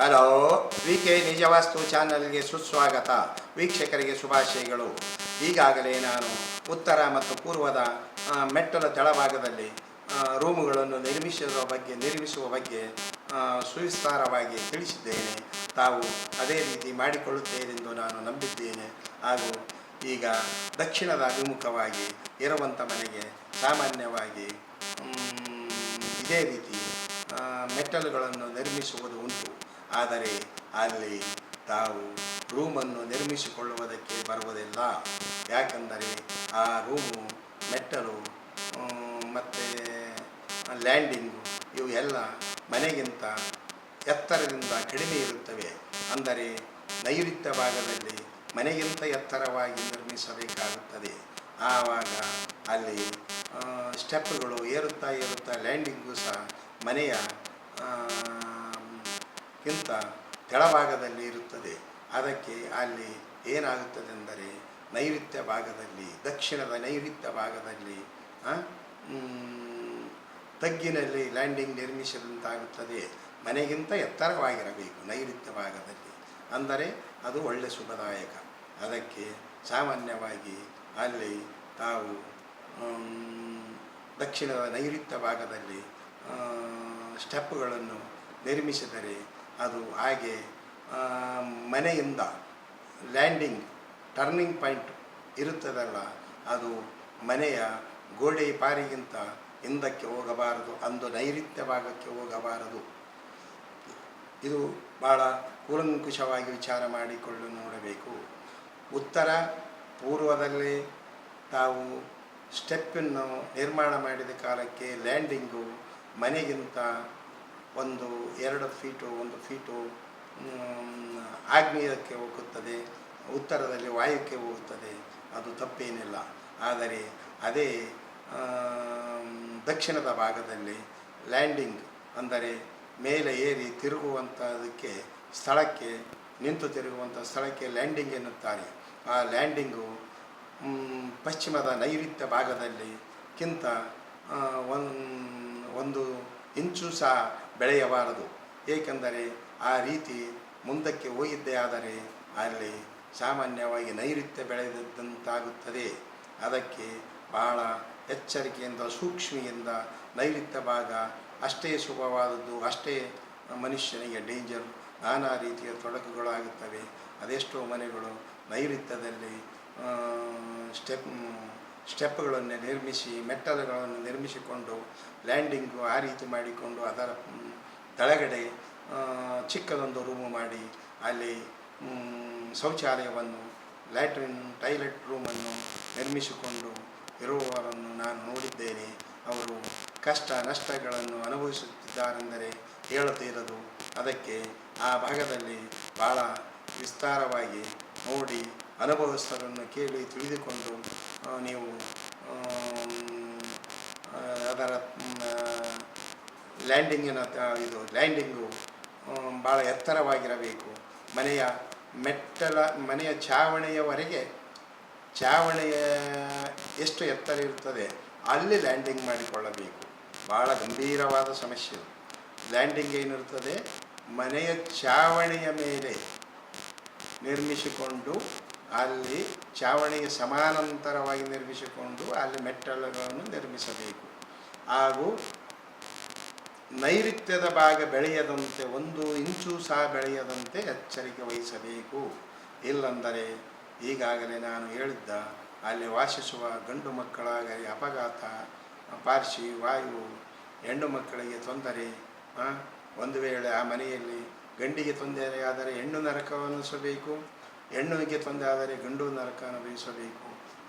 Hello, VK. ನಿಜವಾಸ್ತು ಚಾನಲ್ಗೆ ಸುಸ್ವಾಗತ. ವೀಕ್ಷಕರಿಗೆ ಶುಭಾಶಯಗಳು. ಈಗಾಗಲೇ ನಾನು ಉತ್ತರ ಮತ್ತು ಪೂರ್ವದ ಮೆಟ್ಟಲ ತೆಳಭಾಗದಲ್ಲಿ ರೂಮುಗಳನ್ನು ನಿರ್ಮಿಸುವ ಬಗ್ಗೆ ಸುವಿಸ್ತಾರವಾಗಿ ತಿಳಿಸಿದ್ದೇನೆ. ತಾವು ಅದೇ ರೀತಿ ಮಾಡಿಕೊಳ್ಳುತ್ತೀರೆಂದು ನಾನು ನಂಬಿದ್ದೇನೆ. ಹಾಗೂ ಈಗ ದಕ್ಷಿಣದ ಅಭಿಮುಖವಾಗಿ ಇರುವಂಥ ಮನೆಗೆ ಸಾಮಾನ್ಯವಾಗಿ ಇದೇ ರೀತಿ ಮೆಟ್ಟಲುಗಳನ್ನು ನಿರ್ಮಿಸುವುದು ಉಂಟು. ಆದರೆ ಅಲ್ಲಿ ತಾವು ರೂಮನ್ನು ನಿರ್ಮಿಸಿಕೊಳ್ಳುವುದಕ್ಕೆ ಬರುವುದಿಲ್ಲ. ಯಾಕೆಂದರೆ ಆ ರೂಮು, ಮೆಟ್ಟಲು ಮತ್ತು ಲ್ಯಾಂಡಿಂಗು ಇವು ಎಲ್ಲ ಮನೆಗಿಂತ ಎತ್ತರದಿಂದ ಕಡಿಮೆ ಇರುತ್ತವೆ. ಅಂದರೆ ನೈಋತ್ಯ ಭಾಗದಲ್ಲಿ ಮನೆಗಿಂತ ಎತ್ತರವಾಗಿ ನಿರ್ಮಿಸಬೇಕಾಗುತ್ತದೆ. ಆವಾಗ ಅಲ್ಲಿ ಸ್ಟೆಪ್ಗಳು ಏರುತ್ತಾ ಲ್ಯಾಂಡಿಂಗು ಸಹ ಮನೆಯ ಗಿಂತ ಕೆಳಭಾಗದಲ್ಲಿ ಇರುತ್ತದೆ. ಅದಕ್ಕೆ ಅಲ್ಲಿ ಏನಾಗುತ್ತದೆಂದರೆ ದಕ್ಷಿಣದ ನೈಋತ್ಯ ಭಾಗದಲ್ಲಿ ತಗ್ಗಿನಲ್ಲಿ ಲ್ಯಾಂಡಿಂಗ್ ನಿರ್ಮಿಸಿದಂತಾಗುತ್ತದೆ. ಮನೆಗಿಂತ ಎತ್ತರವಾಗಿರಬೇಕು ನೈಋತ್ಯ ಭಾಗದಲ್ಲಿ, ಅಂದರೆ ಅದು ಒಳ್ಳೆ ಶುಭದಾಯಕ. ಅದಕ್ಕೆ ಸಾಮಾನ್ಯವಾಗಿ ಅಲ್ಲಿ ತಾವು ದಕ್ಷಿಣದ ನೈಋತ್ಯ ಭಾಗದಲ್ಲಿ ಸ್ಟೆಪ್ಗಳನ್ನು ನಿರ್ಮಿಸಿದರೆ ಅದು ಹಾಗೆ ಮನೆಯಿಂದ ಲ್ಯಾಂಡಿಂಗ್ ಟರ್ನಿಂಗ್ ಪಾಯಿಂಟ್ ಇರುತ್ತದಲ್ಲ, ಅದು ಮನೆಯ ಗೋಡೆ ಪಾರಿಗಿಂತ ಹಿಂದಕ್ಕೆ ಹೋಗಬಾರದು, ಅಂದು ನೈಋತ್ಯ ಭಾಗಕ್ಕೆ ಹೋಗಬಾರದು. ಇದು ಭಾಳ ಕೂಲಂಕುಷವಾಗಿ ವಿಚಾರ ಮಾಡಿಕೊಂಡು ನೋಡಬೇಕು. ಉತ್ತರ ಪೂರ್ವದಲ್ಲಿ ತಾವು ಸ್ಟೆಪ್ಪನ್ನು ನಿರ್ಮಾಣ ಮಾಡಿದ ಕಾಲಕ್ಕೆ ಲ್ಯಾಂಡಿಂಗು ಮನೆಗಿಂತ 1-2 ಫೀಟು 1 ಫೀಟು ಆಗ್ನೇಯಕ್ಕೆ ಹೋಗುತ್ತದೆ, ಉತ್ತರದಲ್ಲಿ ವಾಯುಕ್ಕೆ ಹೋಗುತ್ತದೆ. ಅದು ತಪ್ಪೇನಿಲ್ಲ. ಆದರೆ ಅದೇ ದಕ್ಷಿಣದ ಭಾಗದಲ್ಲಿ ಲ್ಯಾಂಡಿಂಗ್ ಅಂದರೆ ಮೇಲೆ ಏರಿ ತಿರುಗುವಂಥದಕ್ಕೆ ಸ್ಥಳಕ್ಕೆ, ನಿಂತು ತಿರುಗುವಂಥ ಸ್ಥಳಕ್ಕೆ ಲ್ಯಾಂಡಿಂಗ್ ಎನ್ನುತ್ತಾರೆ. ಆ ಲ್ಯಾಂಡಿಂಗು ಪಶ್ಚಿಮದ ನೈಋತ್ಯ ಭಾಗದಲ್ಲಿ ಕಿಂತ 1 ಇಂಚು ಸಹ ಬೆಳೆಯಬಾರದು. ಏಕೆಂದರೆ ಆ ರೀತಿ ಮುಂದಕ್ಕೆ ಹೋಗಿದ್ದೇ ಆದರೆ ಅಲ್ಲಿ ಸಾಮಾನ್ಯವಾಗಿ ನೈಋತ್ಯ ಬೆಳೆದಂತಾಗುತ್ತದೆ. ಅದಕ್ಕೆ ಬಹಳ ಎಚ್ಚರಿಕೆಯಿಂದ ಸೂಕ್ಷ್ಮೆಯಿಂದ ನೈಋತ್ಯ ಭಾಗ ಅಷ್ಟೇ ಶುಭವಾದದ್ದು, ಅಷ್ಟೇ ಮನುಷ್ಯನಿಗೆ ಡೇಂಜರ್. ನಾನಾ ರೀತಿಯ ತೊಡಕುಗಳಾಗುತ್ತವೆ. ಅದೆಷ್ಟೋ ಮನೆಗಳು ನೈಋತ್ಯದಲ್ಲಿ ಸ್ಟೆಪ್ಗಳನ್ನು ನಿರ್ಮಿಸಿ, ಮೆಟ್ಟಲುಗಳನ್ನು ನಿರ್ಮಿಸಿಕೊಂಡು ಲ್ಯಾಂಡಿಂಗು ಆ ರೀತಿ ಮಾಡಿಕೊಂಡು ಅದರ ಕೆಳಗಡೆ ಚಿಕ್ಕದೊಂದು ರೂಮು ಮಾಡಿ ಅಲ್ಲಿ ಶೌಚಾಲಯವನ್ನು, ಲ್ಯಾಟ್ರಿನ್, ಟಾಯ್ಲೆಟ್ ರೂಮನ್ನು ನಿರ್ಮಿಸಿಕೊಂಡು ಇರುವವರನ್ನು ನಾನು ನೋಡಿದ್ದೇನೆ. ಅವರು ಕಷ್ಟ ನಷ್ಟಗಳನ್ನು ಅನುಭವಿಸುತ್ತಿದ್ದಾರೆಂದರೆ ಹೇಳುತ್ತೀರದು. ಅದಕ್ಕೆ ಆ ಭಾಗದಲ್ಲಿ ಭಾಳ ವಿಸ್ತಾರವಾಗಿ ನೋಡಿ ಅನುಭವಸ್ಥರನ್ನು ಕೇಳಿ ತಿಳಿದುಕೊಂಡು ನೀವು ಅದರ ಲ್ಯಾಂಡಿಂಗು ಭಾಳ ಎತ್ತರವಾಗಿರಬೇಕು. ಮನೆಯ ಚಾವಣಿಯವರೆಗೆ, ಚಾವಣಿಯ ಎಷ್ಟು ಎತ್ತರ ಇರುತ್ತದೆ ಅಲ್ಲಿ ಲ್ಯಾಂಡಿಂಗ್ ಮಾಡಿಕೊಳ್ಳಬೇಕು. ಭಾಳ ಗಂಭೀರವಾದ ಸಮಸ್ಯೆ. ಲ್ಯಾಂಡಿಂಗ್ ಏನಿರುತ್ತದೆ, ಮನೆಯ ಚಾವಣಿಯ ಮೇಲೆ ನಿರ್ಮಿಸಿಕೊಂಡು ಅಲ್ಲಿ ಚಾವಣಿಗೆ ಸಮಾನಾಂತರವಾಗಿ ನಿರ್ಮಿಸಿಕೊಂಡು ಅಲ್ಲಿ ಮೆಟ್ಟಲುಗಳನ್ನು ನಿರ್ಮಿಸಬೇಕು. ಹಾಗೂ ನೈಋತ್ಯದ ಭಾಗ ಬೆಳೆಯದಂತೆ, 1 ಇಂಚು ಸಹ ಬೆಳೆಯದಂತೆ ಎಚ್ಚರಿಕೆ ವಹಿಸಬೇಕು. ಇಲ್ಲಂದರೆ ಈಗಾಗಲೇ ನಾನು ಹೇಳಿದ್ದ ಅಲ್ಲಿ ವಾಸಿಸುವ ಗಂಡು ಮಕ್ಕಳಾಗಲಿ ಅಪಘಾತ, ಪಾರ್ಶಿ, ವಾಯು, ಹೆಣ್ಣು ಮಕ್ಕಳಿಗೆ ತೊಂದರೆ. ಒಂದು ವೇಳೆ ಆ ಮನೆಯಲ್ಲಿ ಗಂಡಿಗೆ ತೊಂದರೆ ಆದರೆ ಹೆಣ್ಣು ನರಕ ಅನುಭವಿಸಬೇಕು, ಹೆಣ್ಣಿಗೆ ತೊಂದರೆ ಆದರೆ ಗಂಡು ನರಕ ಅನುಭವಿಸಬೇಕು.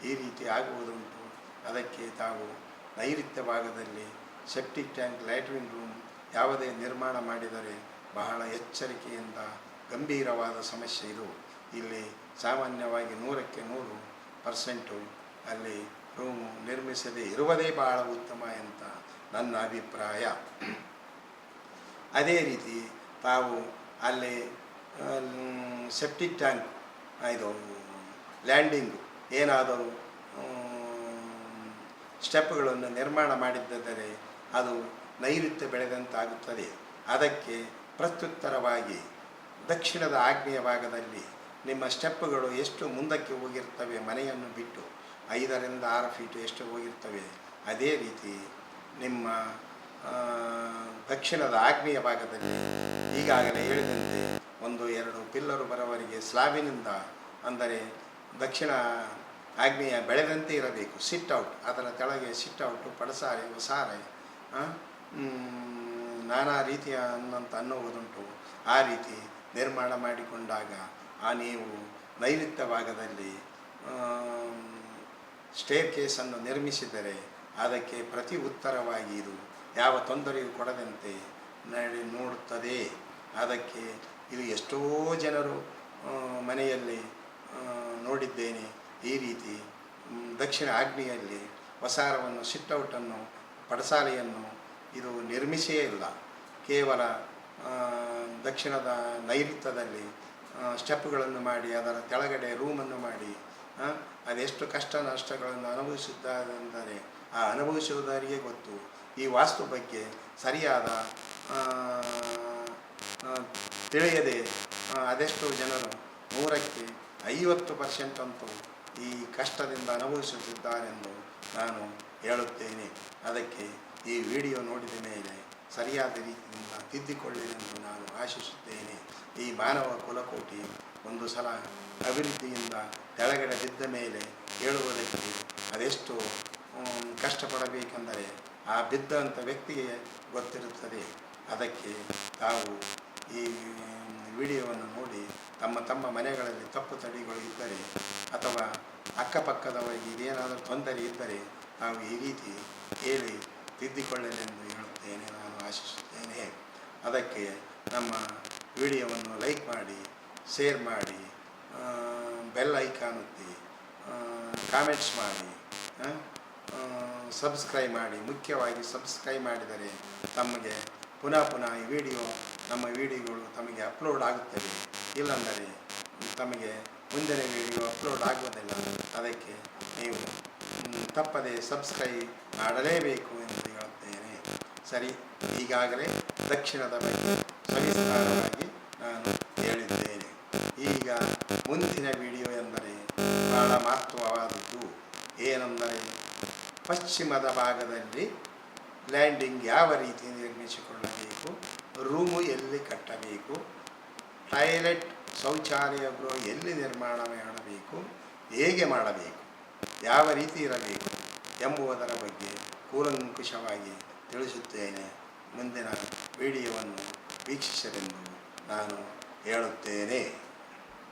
ಈ ರೀತಿ ಆಗುವುದುಂಟು. ಅದಕ್ಕೆ ತಾವು ನೈಋತ್ಯ ಭಾಗದಲ್ಲಿ ಸೆಪ್ಟಿಕ್ ಟ್ಯಾಂಕ್, ಲ್ಯಾಟ್ರಿನ್ ರೂಮ್ ಯಾವುದೇ ನಿರ್ಮಾಣ ಮಾಡಿದರೆ ಬಹಳ ಎಚ್ಚರಿಕೆಯಿಂದ, ಗಂಭೀರವಾದ ಸಮಸ್ಯೆ ಇದು. ಇಲ್ಲಿ ಸಾಮಾನ್ಯವಾಗಿ 100ಕ್ಕೆ 100% ಅಲ್ಲಿ ರೂಮು ನಿರ್ಮಿಸದೇ ಇರುವುದೇ ಬಹಳ ಉತ್ತಮ ಅಂತ ನನ್ನ ಅಭಿಪ್ರಾಯ. ಅದೇ ರೀತಿ ತಾವು ಅಲ್ಲಿ ಸೆಪ್ಟಿಕ್ ಟ್ಯಾಂಕ್, ಇದು ಲ್ಯಾಂಡಿಂಗು ಏನಾದರೂ ಸ್ಟೆಪ್ಗಳನ್ನು ನಿರ್ಮಾಣ ಮಾಡಿದ್ದರೆ ಅದು ನೈಋತ್ಯ ಬೆಳೆದಂತಾಗುತ್ತದೆ. ಅದಕ್ಕೆ ಪ್ರತ್ಯುತ್ತರವಾಗಿ ದಕ್ಷಿಣದ ಆಗ್ನೇಯ ಭಾಗದಲ್ಲಿ ನಿಮ್ಮ ಸ್ಟೆಪ್ಪುಗಳು ಎಷ್ಟು ಮುಂದಕ್ಕೆ ಹೋಗಿರ್ತವೆ, ಮನೆಯನ್ನು ಬಿಟ್ಟು 5ರಿಂದ 6 ಫೀಟು ಎಷ್ಟು ಹೋಗಿರ್ತವೆ, ಅದೇ ರೀತಿ ನಿಮ್ಮ ದಕ್ಷಿಣದ ಆಗ್ನೇಯ ಭಾಗದಲ್ಲಿ ಈಗಾಗಲೇ ಹೇಳಿದಂತೆ 1-2 ಪಿಲ್ಲರು ಬರೋವರೆಗೆ ಸ್ಲಾಬಿನಿಂದ, ಅಂದರೆ ದಕ್ಷಿಣ ಆಗ್ನೇಯ ಬೆಳೆದಂತೆ ಇರಬೇಕು. ಸಿಟ್ ಔಟ್, ಅದರ ಕೆಳಗೆ ಸಿಟ್ ಔಟು, ಪಡಸಾರೆ, ಹೊಸಾರೆ, ನಾನಾ ರೀತಿಯ ಅನ್ನುವುದುಂಟು. ಆ ರೀತಿ ನಿರ್ಮಾಣ ಮಾಡಿಕೊಂಡಾಗ ನೀವು ನೈಋತ್ಯ ಭಾಗದಲ್ಲಿ ಸ್ಟೇರ್ ಕೇಸನ್ನು ನಿರ್ಮಿಸಿದರೆ ಅದಕ್ಕೆ ಪ್ರತಿ ಉತ್ತರವಾಗಿ ಇದು ಯಾವ ತೊಂದರೆಯೂ ಕೊಡದಂತೆ ನೋಡುತ್ತದೆ. ಅದಕ್ಕೆ ಇದು ಎಷ್ಟೋ ಜನರು ಮನೆಯಲ್ಲಿ ನೋಡಿದ್ದೇನೆ. ಈ ರೀತಿ ದಕ್ಷಿಣ ಆಗ್ನೇಯಲ್ಲಿ ವಸಾರವನ್ನು, ಸಿಟ್ಔಟನ್ನು, ಪಡಸಾಲೆಯನ್ನು ಇದು ನಿರ್ಮಿಸಿಯೇ ಇಲ್ಲ. ಕೇವಲ ದಕ್ಷಿಣದ ನೈಋತ್ಯದಲ್ಲಿ ಸ್ಟೆಪ್ಗಳನ್ನು ಮಾಡಿ ಅದರ ಕೆಳಗಡೆ ರೂಮನ್ನು ಮಾಡಿ ಅದೆಷ್ಟು ಕಷ್ಟ ನಷ್ಟಗಳನ್ನು ಅನುಭವಿಸಿದ್ದಾರೆಂದರೆ ಆ ಅನುಭವಿಸುವುದರಿಗೆ ಗೊತ್ತು. ಈ ವಾಸ್ತು ಬಗ್ಗೆ ಸರಿಯಾದ ತಿಳಿಯದೆ ಅದೆಷ್ಟು ಜನರು 100ಕ್ಕೆ 50% ಅಂತೂ ಈ ಕಷ್ಟದಿಂದ ಅನುಭವಿಸುತ್ತಿದ್ದಾರೆಂದು ನಾನು ಹೇಳುತ್ತೇನೆ. ಅದಕ್ಕೆ ಈ ವಿಡಿಯೋ ನೋಡಿದ ಮೇಲೆ ಸರಿಯಾದ ರೀತಿಯಿಂದ ತಿದ್ದಿಕೊಳ್ಳಿರೆಂದು ನಾನು ಆಶಿಸುತ್ತೇನೆ. ಈ ಮಾನವ ಕುಲಕೋಟಿ ಒಂದು ಸಲ ಅಭಿವೃದ್ಧಿಯಿಂದ ಕೆಳಗಡೆ ಬಿದ್ದ ಮೇಲೆ ಹೇಳುವುದಕ್ಕೆ ಅದೆಷ್ಟು ಕಷ್ಟಪಡಬೇಕೆಂದರೆ ಆ ಬಿದ್ದಂಥ ವ್ಯಕ್ತಿಗೆ ಗೊತ್ತಿರುತ್ತದೆ. ಅದಕ್ಕೆ ತಾವು ಈ ವಿಡಿಯೋವನ್ನು ನೋಡಿ ತಮ್ಮ ಮನೆಗಳಲ್ಲಿ ತಪ್ಪು ತಡೆಗಳು ಇದ್ದರೆ ಅಥವಾ ಅಕ್ಕಪಕ್ಕದವರಿಗೆ ಇದೇನಾದರೂ ತೊಂದರೆ ಇದ್ದರೆ ನಾವು ಈ ರೀತಿ ಹೇಳಿ ತಿದ್ದಿಕೊಳ್ಳಲೆಂದು ಹೇಳುತ್ತೇನೆ, ನಾನು ಆಶಿಸುತ್ತೇನೆ. ಅದಕ್ಕೆ ನಮ್ಮ ವಿಡಿಯೋವನ್ನು ಲೈಕ್ ಮಾಡಿ, ಶೇರ್ ಮಾಡಿ, ಬೆಲ್ ಐಕಾನ್ ಒತ್ತಿ, ಕಾಮೆಂಟ್ಸ್ ಮಾಡಿ, ಸಬ್ಸ್ಕ್ರೈಬ್ ಮಾಡಿ. ಮುಖ್ಯವಾಗಿ ಸಬ್ಸ್ಕ್ರೈಬ್ ಮಾಡಿದರೆ ತಮಗೆ ಪುನಃ ಈ ನಮ್ಮ ವಿಡಿಯೋಗಳು ತಮಗೆ ಅಪ್ಲೋಡ್ ಆಗುತ್ತವೆ. ಇಲ್ಲಾಂದರೆ ತಮಗೆ ಮುಂದಿನ ವಿಡಿಯೋ ಅಪ್ಲೋಡ್ ಆಗುವುದಿಲ್ಲ. ಅದಕ್ಕೆ ನೀವು ತಪ್ಪದೆ ಸಬ್ಸ್ಕ್ರೈಬ್ ಮಾಡಲೇಬೇಕು ಎಂದು ಹೇಳುತ್ತೇನೆ. ಸರಿ, ಈಗಾಗಲೇ ದಕ್ಷಿಣದ ಬಗ್ಗೆ ಸವಿಸ್ತಾರವಾಗಿ ನಾನು ಹೇಳಿದ್ದೇನೆ. ಈಗ ಮುಂದಿನ ವಿಡಿಯೋ ಎಂದರೆ ಬಹಳ ಮಹತ್ವವಾದದ್ದು. ಏನೆಂದರೆ ಪಶ್ಚಿಮದ ಭಾಗದಲ್ಲಿ ಲ್ಯಾಂಡಿಂಗ್ ಯಾವ ರೀತಿ ನಿರ್ಮಿಸಿಕೊಳ್ಳಬೇಕು, ರೂಮು ಎಲ್ಲಿ ಕಟ್ಟಬೇಕು, ಟಾಯ್ಲೆಟ್ ಶೌಚಾಲಯ ಗೃಹ ಎಲ್ಲಿ ನಿರ್ಮಾಣ ಮಾಡಬೇಕು, ಹೇಗೆ ಮಾಡಬೇಕು, ಯಾವ ರೀತಿ ಇರಬೇಕು ಎಂಬುದರ ಬಗ್ಗೆ ಕೂಲಂಕುಷವಾಗಿ ತಿಳಿಸುತ್ತೇನೆ. ಮುಂದಿನ ವಿಡಿಯೋವನ್ನು ವೀಕ್ಷಿಸಲೆಂದು ನಾನು ಹೇಳುತ್ತೇನೆ.